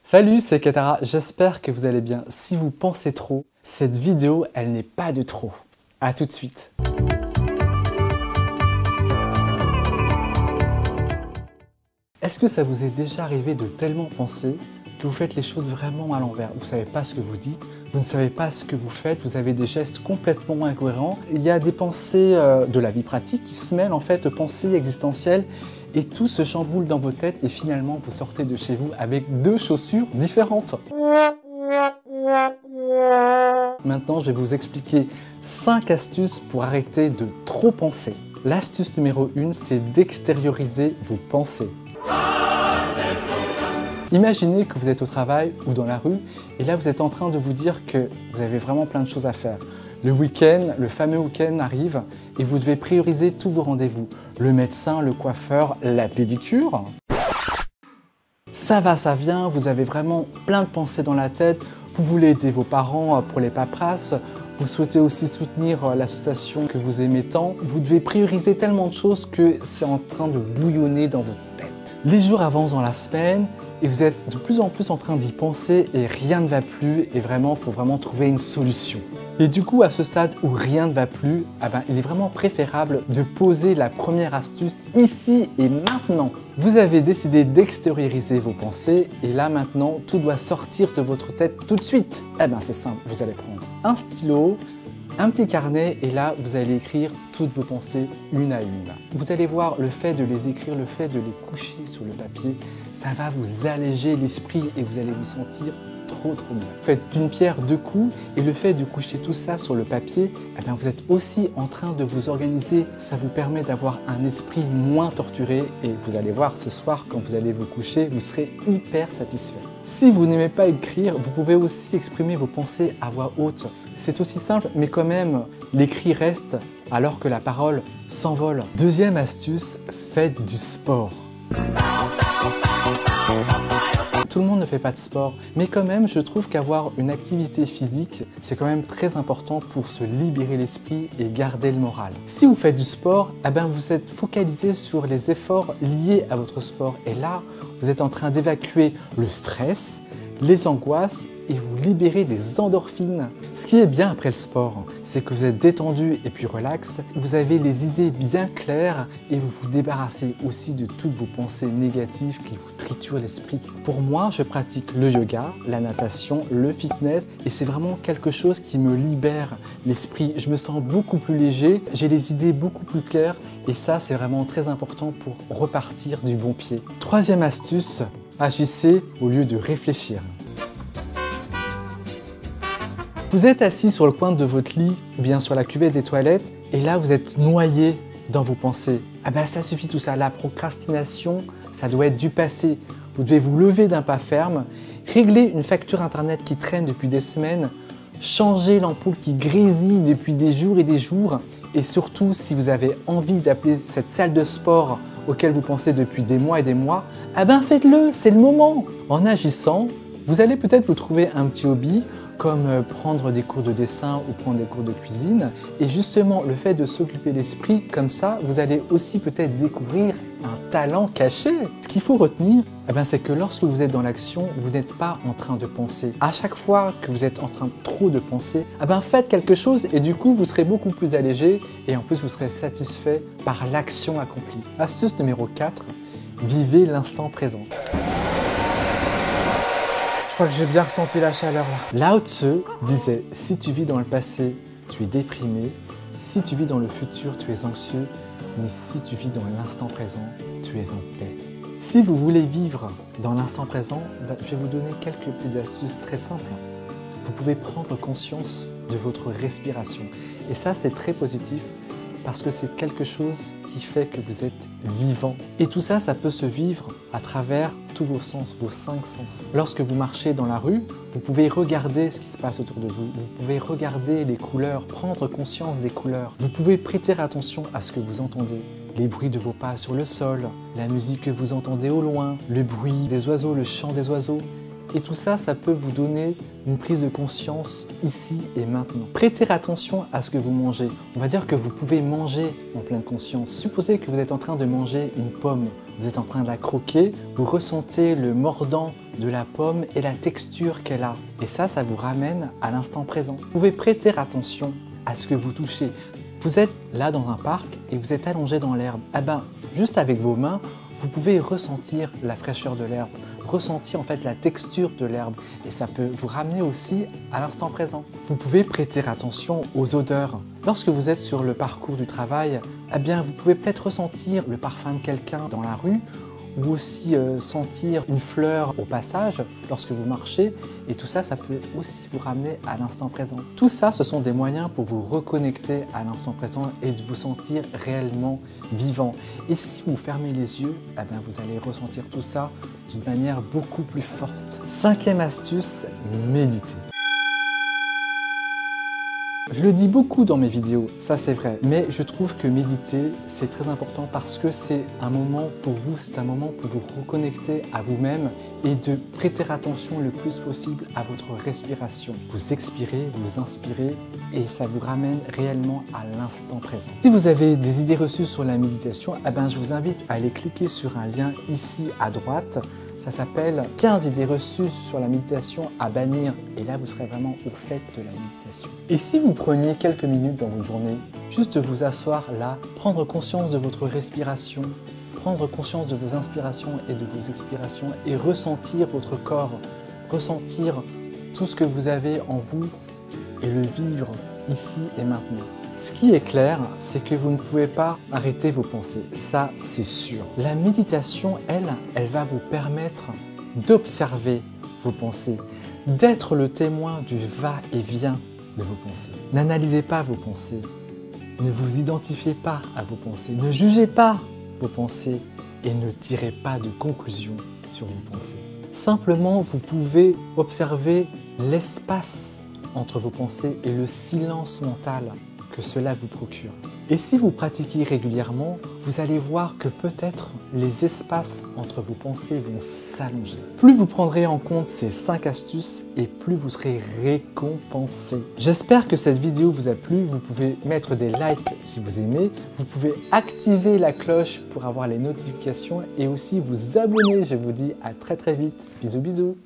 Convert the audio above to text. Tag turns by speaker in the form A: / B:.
A: Salut, c'est Katara, j'espère que vous allez bien. Si vous pensez trop, cette vidéo, elle n'est pas de trop. A tout de suite. Est-ce que ça vous est déjà arrivé de tellement penser que vous faites les choses vraiment à l'envers? Vous ne savez pas ce que vous dites, vous ne savez pas ce que vous faites, vous avez des gestes complètement incohérents. Il y a des pensées de la vie pratique qui se mêlent en fait aux pensées existentielles et tout se chamboule dans vos têtes et finalement vous sortez de chez vous avec deux chaussures différentes. Maintenant, je vais vous expliquer 5 astuces pour arrêter de trop penser. L'astuce numéro 1, c'est d'extérioriser vos pensées. Imaginez que vous êtes au travail ou dans la rue et là vous êtes en train de vous dire que vous avez vraiment plein de choses à faire. Le week-end, le fameux week-end arrive et vous devez prioriser tous vos rendez-vous. Le médecin, le coiffeur, la pédicure. Ça va, ça vient, vous avez vraiment plein de pensées dans la tête. Vous voulez aider vos parents pour les paperasses. Vous souhaitez aussi soutenir l'association que vous aimez tant. Vous devez prioriser tellement de choses que c'est en train de bouillonner dans votre tête. Les jours avancent dans la semaine et vous êtes de plus en plus en train d'y penser et rien ne va plus et vraiment, il faut vraiment trouver une solution. Et du coup, à ce stade où rien ne va plus, il est vraiment préférable de poser la première astuce ici et maintenant. Vous avez décidé d'extérioriser vos pensées et là maintenant, tout doit sortir de votre tête tout de suite. C'est simple, vous allez prendre un stylo, un petit carnet et là, vous allez écrire toutes vos pensées une à une. Vous allez voir, le fait de les écrire, le fait de les coucher sur le papier, ça va vous alléger l'esprit et vous allez vous sentir trop bien. Faites d'une pierre deux coups et le fait de coucher tout ça sur le papier, vous êtes aussi en train de vous organiser. Ça vous permet d'avoir un esprit moins torturé et vous allez voir ce soir quand vous allez vous coucher, vous serez hyper satisfait. Si vous n'aimez pas écrire, vous pouvez aussi exprimer vos pensées à voix haute. C'est aussi simple, mais quand même, l'écrit reste alors que la parole s'envole. Deuxième astuce, faites du sport. Tout le monde ne fait pas de sport, mais quand même, je trouve qu'avoir une activité physique, c'est quand même très important pour se libérer l'esprit et garder le moral. Si vous faites du sport, vous êtes focalisé sur les efforts liés à votre sport. Et là, vous êtes en train d'évacuer le stress, les angoisses et vous libérez des endorphines. Ce qui est bien après le sport, c'est que vous êtes détendu et puis relax, vous avez les idées bien claires et vous vous débarrassez aussi de toutes vos pensées négatives qui vous triturent l'esprit. Pour moi, je pratique le yoga, la natation, le fitness et c'est vraiment quelque chose qui me libère l'esprit. Je me sens beaucoup plus léger, j'ai les idées beaucoup plus claires et ça, c'est vraiment très important pour repartir du bon pied. Troisième astuce, agissez au lieu de réfléchir. Vous êtes assis sur le coin de votre lit ou bien sur la cuvette des toilettes et là vous êtes noyé dans vos pensées. Ça suffit tout ça, la procrastination, ça doit être du passé. Vous devez vous lever d'un pas ferme, régler une facture internet qui traîne depuis des semaines, changer l'ampoule qui grésille depuis des jours et surtout si vous avez envie d'appeler cette salle de sport auquel vous pensez depuis des mois et des mois, faites-le, c'est le moment. En agissant, vous allez peut-être vous trouver un petit hobby comme prendre des cours de dessin ou prendre des cours de cuisine. Et justement, le fait de s'occuper l'esprit comme ça, vous allez aussi peut-être découvrir un talent caché. Ce qu'il faut retenir, c'est que lorsque vous êtes dans l'action, vous n'êtes pas en train de penser. À chaque fois que vous êtes en train trop de penser, faites quelque chose et du coup, vous serez beaucoup plus allégé et en plus, vous serez satisfait par l'action accomplie. Astuce numéro 4, vivez l'instant présent. Je crois que j'ai bien ressenti la chaleur là. Lao Tzu disait, si tu vis dans le passé, tu es déprimé. Si tu vis dans le futur, tu es anxieux. Mais si tu vis dans l'instant présent, tu es en paix. Si vous voulez vivre dans l'instant présent, je vais vous donner quelques petites astuces très simples. Vous pouvez prendre conscience de votre respiration. Et ça, c'est très positif parce que c'est quelque chose qui fait que vous êtes vivant. Et tout ça, ça peut se vivre à travers tous vos sens, vos 5 sens. Lorsque vous marchez dans la rue, vous pouvez regarder ce qui se passe autour de vous. Vous pouvez regarder les couleurs, prendre conscience des couleurs. Vous pouvez prêter attention à ce que vous entendez. Les bruits de vos pas sur le sol, la musique que vous entendez au loin, le bruit des oiseaux, le chant des oiseaux. Et tout ça, ça peut vous donner une prise de conscience ici et maintenant. Prêtez attention à ce que vous mangez. On va dire que vous pouvez manger en pleine conscience. Supposez que vous êtes en train de manger une pomme. Vous êtes en train de la croquer, vous ressentez le mordant de la pomme et la texture qu'elle a. Et ça vous ramène à l'instant présent. Vous pouvez prêter attention à ce que vous touchez. Vous êtes là dans un parc et vous êtes allongé dans l'herbe. Eh ben, juste avec vos mains, vous pouvez ressentir la fraîcheur de l'herbe, ressentir en fait la texture de l'herbe et ça peut vous ramener aussi à l'instant présent. Vous pouvez prêter attention aux odeurs. Lorsque vous êtes sur le parcours du travail, eh bien, vous pouvez peut-être ressentir le parfum de quelqu'un dans la rue ou aussi sentir une fleur au passage lorsque vous marchez et tout ça, ça peut aussi vous ramener à l'instant présent. Tout ça, ce sont des moyens pour vous reconnecter à l'instant présent et de vous sentir réellement vivant. Et si vous fermez les yeux, eh bien, vous allez ressentir tout ça d'une manière beaucoup plus forte. Cinquième astuce, méditer. Je le dis beaucoup dans mes vidéos, ça c'est vrai, mais je trouve que méditer c'est très important parce que c'est un moment pour vous, c'est un moment pour vous reconnecter à vous-même et de prêter attention le plus possible à votre respiration. Vous expirez, vous inspirez et ça vous ramène réellement à l'instant présent. Si vous avez des idées reçues sur la méditation, eh ben, je vous invite à aller cliquer sur un lien ici à droite. Ça s'appelle 15 idées reçues sur la méditation à bannir et là vous serez vraiment au fait de la méditation. Et si vous preniez quelques minutes dans votre journée, juste vous asseoir là, prendre conscience de votre respiration, prendre conscience de vos inspirations et de vos expirations et ressentir votre corps, ressentir tout ce que vous avez en vous et le vivre ici et maintenant. Ce qui est clair, c'est que vous ne pouvez pas arrêter vos pensées, ça c'est sûr. La méditation, elle va vous permettre d'observer vos pensées, d'être le témoin du va-et-vient de vos pensées. N'analysez pas vos pensées, ne vous identifiez pas à vos pensées, ne jugez pas vos pensées et ne tirez pas de conclusions sur vos pensées. Simplement, vous pouvez observer l'espace entre vos pensées et le silence mental que cela vous procure. Et si vous pratiquez régulièrement, vous allez voir que peut-être les espaces entre vos pensées vont s'allonger. Plus vous prendrez en compte ces 5 astuces et plus vous serez récompensé. J'espère que cette vidéo vous a plu. Vous pouvez mettre des likes si vous aimez. Vous pouvez activer la cloche pour avoir les notifications et aussi vous abonner. Je vous dis à très vite. Bisous bisous.